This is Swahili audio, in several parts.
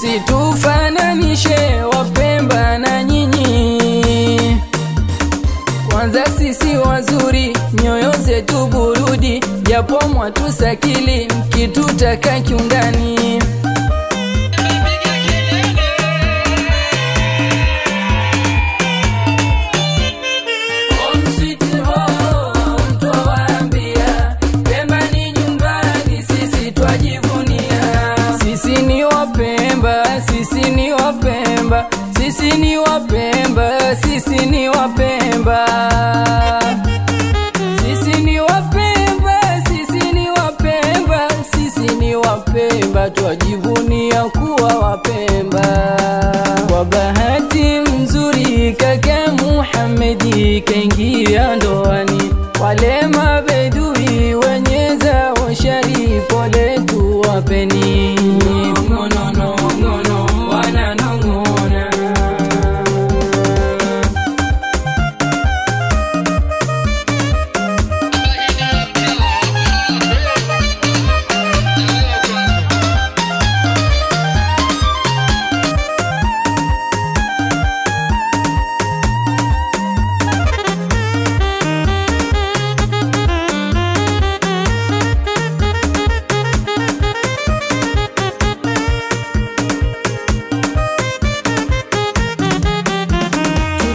Msitufananishe Wapemba na nyinyi. Kwanza sisi wazuri, nyoyo zetu burudi, japo mwatusakili mkitutaka kiundani. Sisi ni Wapemba, sisi ni Wapemba, sisi ni Wapemba. Sisi ni Wapemba, sisi ni Wapemba, sisi ni Wapemba, twajivunia kuwa Wapemba. Kwa bahati mzuri kaka Muhammadi kaingia ndoani, wale mabedui wenye zao shari pole tuwapeni.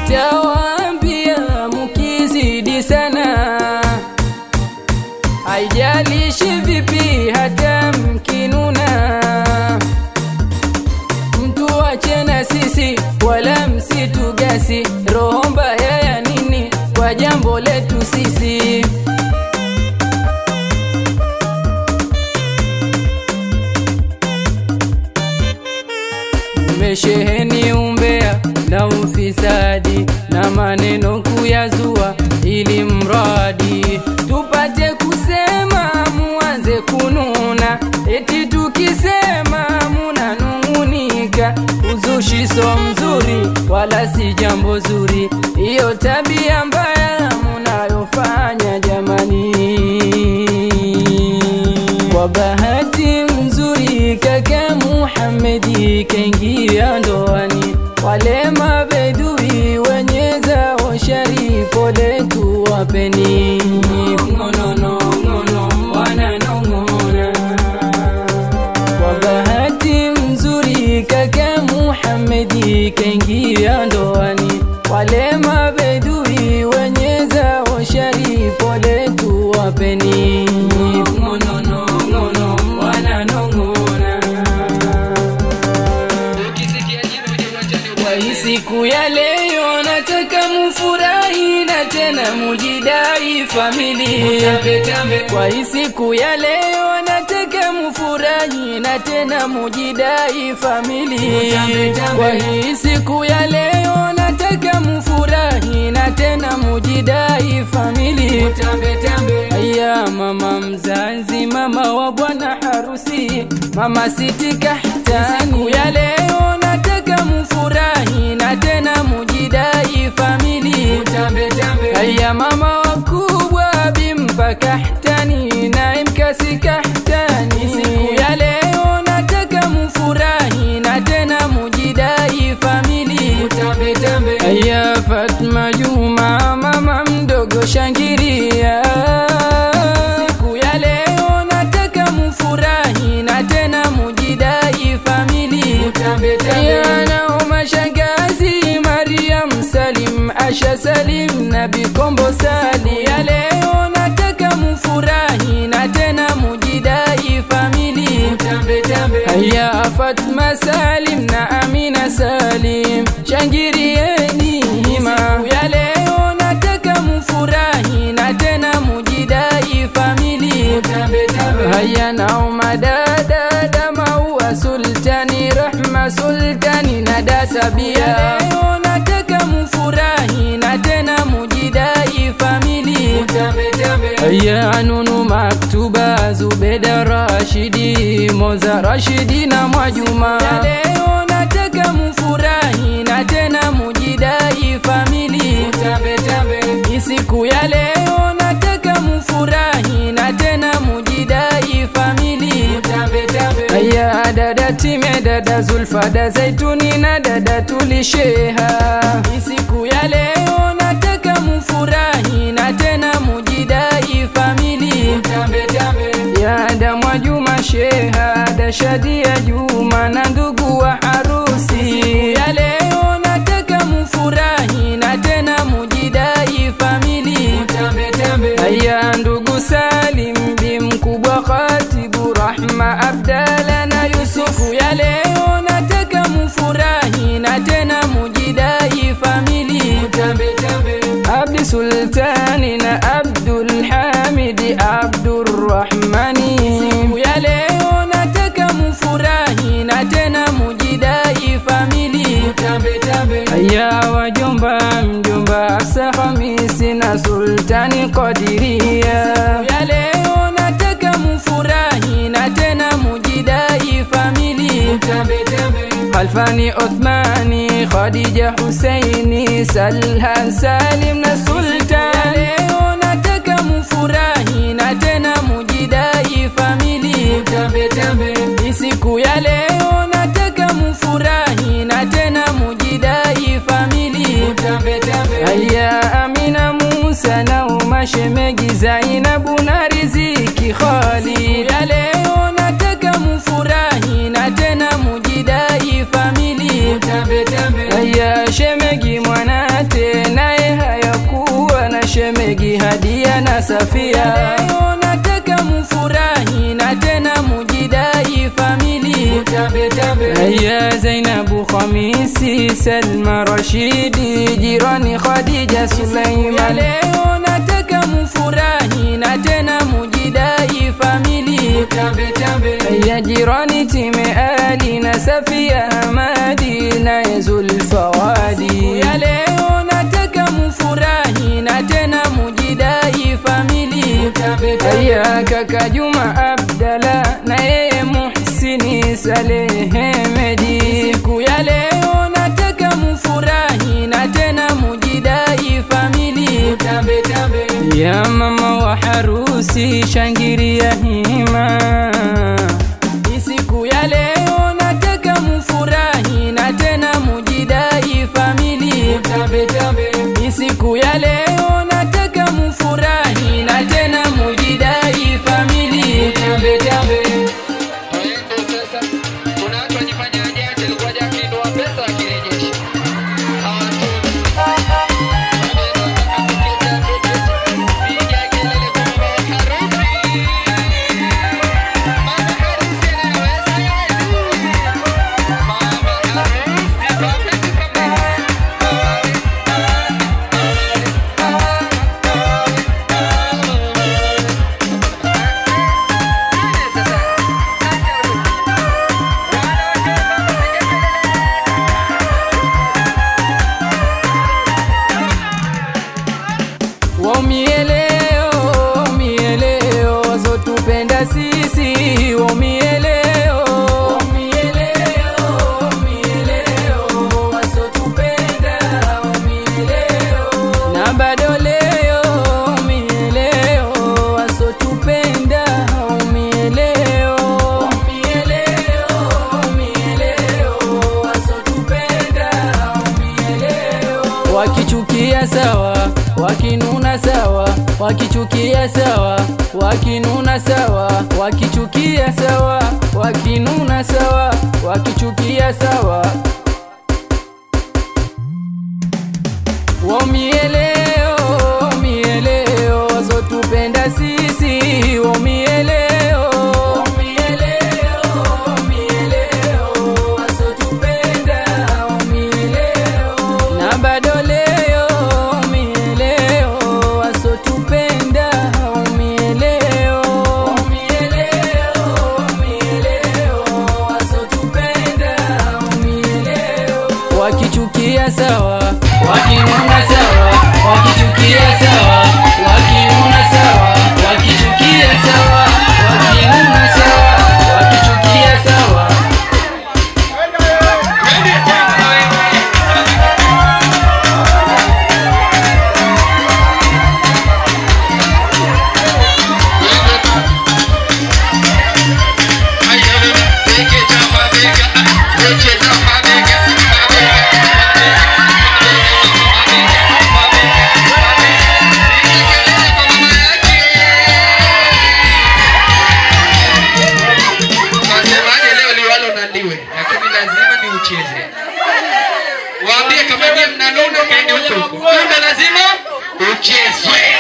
Tutawaambia mkizidi sana, haijalishi vipi hata mkinuna, mtu ache na sisi wala msitugasi. Roho mbaya ya nini kwa jambo letu sisi? Mmesheheni umbea na ufisadi na maneno kuyazua, ili mradi tupate kusema muanze kununa, eti tukisema munanungunika. Uzushi so mzuri wala si jambo zuri, iyo tabia mbaya munayofanya jamani. Kwa bahati mzuri kaka Muhammadi kaingia ndoani, wale mabedui wenye zao shari pole tuwapeni. Kwa bahati mzuri kaka Muhammadi kaingia ndoani, wale mabedui wenye zao shari pole tuwapeni. Siku ya leo nataka mufurahi na tena mujidai familia. Kwa hii siku ya leo nataka mufurahi na tena mujidai familia. Kwa hii siku ya leo nataka mufurahi na tena mujidai familia. Aya mama mzazi, mama wa bwana harusi, mama Siti Kahtani, siku ya leo nataka mufurahi na tena mujidai familia. Aya mama wakubwa Bimpa Kahtani na Mkasi Kahtani, siku ya leo nataka mufurahi na tena mujidai familia. Aya Fatma Juma mama mdogo Shangiria, siku ya leo nataka mufurahi na tena mujidai familia. Aya Nauma shangazi Mariam Salim Asha Salim na Bikombo Sali, ya leo nataka mufurahi na tena mujidai familia. Aya Fatma Salim na Amina Salim shangirieni hima, siku ya leo nataka mufurahi na tena mujidai familia. Aya Nauma dada Maua Sultani Rahma Sultani na Dasabia, leo nataka mufurahi na tena mujidai familia. Aya Nunu Maktuba Zubeda Rashidi Moza Rashidi na Mwajuma, leo nataka mufurahi na tena mujidai familia. Siku ya leo nataka mufurahi na tena mujidai familia. Aya ya dada Time, dada Zulfa, dada Zaituni na dada Tulisheha. Siku ya leo nataka mufurahi na tena mujidai famili. Ya dada Mwajuma Sheha, dada Shadia Juma na ndugu wa harusi. Siku ya leo nataka mufurahi na tena mujidai famili. Aya ndugu Salim bi mkubwa Khatibu Rahma Abdala na Yusufu. Ya leo nataka mufurahi na tena mujidai famili. Abdi Sultani na Abdul Hamidi Abdurrahmani. Siku ya leo nataka mufurahi na tena mujidai famili. Aya wajomba mjomba Asa Khamisi na Sultani Qadiria. Siku ya leo nataka mufurahi na tena mujidai famili. Khalfani Uthmani, Khadija Husaini, Salha Salim na Sultan. Leo nataka mufurahi na tena mujidai famili. Siku ya leo nataka mufurahi na tena mujidai famili. Aya Amina Musa na umashemegi Zainabu na Riziki Khalid. Ya leo nataka mufurahi na tena mujidai famili. Aya shemegi Mwanate naye hayakuwa na shemegi Hadia na Safia. Leo nataka mufurahi na tena mujidai famili. Aya Zainabu Khamisi, Salma Rashidi, jirani Khadija Sulaiman. Leo nataka mufurahi na tena mujidai famili. Aya jirani Time Ali na Safia Hamadi na Zulfa Wadi. Ya leo nataka mufurahi na tena mujidai famili. Aya kaka Juma Abdalla na yeye Muhsini Saleh Medi. Siku ya leo nataka mufurahi na tena mujidai famili. Ya mama wa harusi Shangiria Hima. Siku ya leo nataka mufurahi na tena mujidai famili. Siku ya leo nataka mufurahi na tena mujidai famili. Mieleo zotupenda sisi mieleo wasotupenda mieleo na bado leo mieleo wasotupenda mieleo wasotupenda mieleo wakichukia sawa wakinuna sawa wakichukia sawa wakinuna sawa wakichukia sawa wakinuna sawa wakichukia sawa mieleo zotupenda sisi mieleo wasotupenda mieleo na bado leo mieleo wasotupenda mieleo wasotupenda mieleo wakichukia sawa wakinuna sawa zawadiwe, lakini lazima ni ucheze. Waambie kama nyie mnanuna kaeni huko. Kumbe lazima uchezwe.